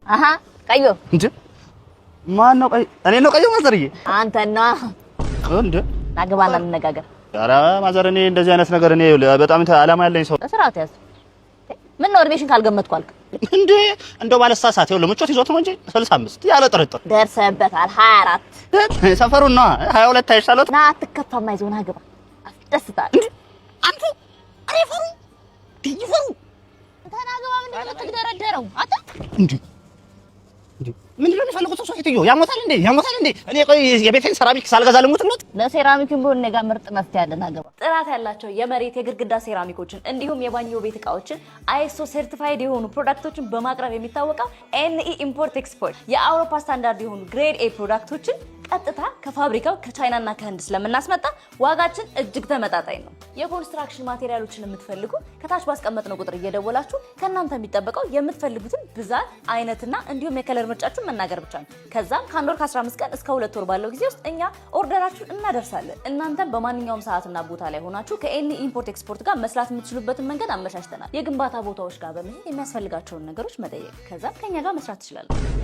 አሃ ቀዩ እንዴ ማን ነው ቀይ? እኔ ነው ቀዩ ማዘርዬ? አንተና እንዴ ናገባና እንነጋገር። ኧረ ማዘር እኔ እንደዚህ አይነት ነገር እኔ በጣም አላማ ያለኝ ሰው ለስራው ያዝ። ምን ነው እድሜሽን ካልገመትኩ አልክ እንዴ? እንደው ባለሳሳት ይኸውልህ ምቾት ይዞት ነው እንጂ 65 ያለ ጥርጥር ደርሰህበታል። 24 ሰፈሩን ነው 22 አይሻሎት? ና አትከፋማ ይዞና ግባ አስደስታል። አንተ አሪፈሩ ይፈሩ ተናገባ ምንድን ነው ተግደረደረው አታ እንዴ ምንድነው የሚፈልጉት? ሰው ሴትዮ ያሞታል እንዴ? እኔ ቆይ የቤቴን ሴራሚክ ሳልገዛ ልሙትነት? ለሴራሚክም ቢሆን ነገ ምርጥ መፍትሄ አለ። ናገባ ጥራት ያላቸው የመሬት የግድግዳ ሴራሚኮችን እንዲሁም የባኞ ቤት እቃዎችን አይኤስኦ ሰርቲፋይድ የሆኑ ፕሮዳክቶችን በማቅረብ የሚታወቀው ኤንኢ ኢምፖርት ኤክስፖርት የአውሮፓ ስታንዳርድ የሆኑ ግሬድ ኤ ፕሮዳክቶችን ቀጥታ ከፋብሪካው ከቻይናና ከህንድ ስለምናስመጣ ዋጋችን እጅግ ተመጣጣኝ ነው። የኮንስትራክሽን ማቴሪያሎችን የምትፈልጉ ከታች ባስቀመጥነው ቁጥር እየደወላችሁ ከእናንተ የሚጠበቀው የምትፈልጉትን ብዛት አይነትና እንዲሁም የከለር ምርጫችሁን መናገር ብቻ ነው። ከዛም ከ1 ወር ከ15 ቀን እስከ 2 ወር ባለው ጊዜ ውስጥ እኛ ኦርደራችሁን እናደርሳለን። እናንተም በማንኛውም ሰዓትና ቦታ ላይ ሆናችሁ ከኤንኢ ኢምፖርት ኤክስፖርት ጋር መስራት የምትችሉበትን መንገድ አመቻችተናል። የግንባታ ቦታዎች ጋር በመሄድ የሚያስፈልጋቸውን ነገሮች መጠየቅ፣ ከዛም ከኛ ጋር መስራት ትችላላችሁ።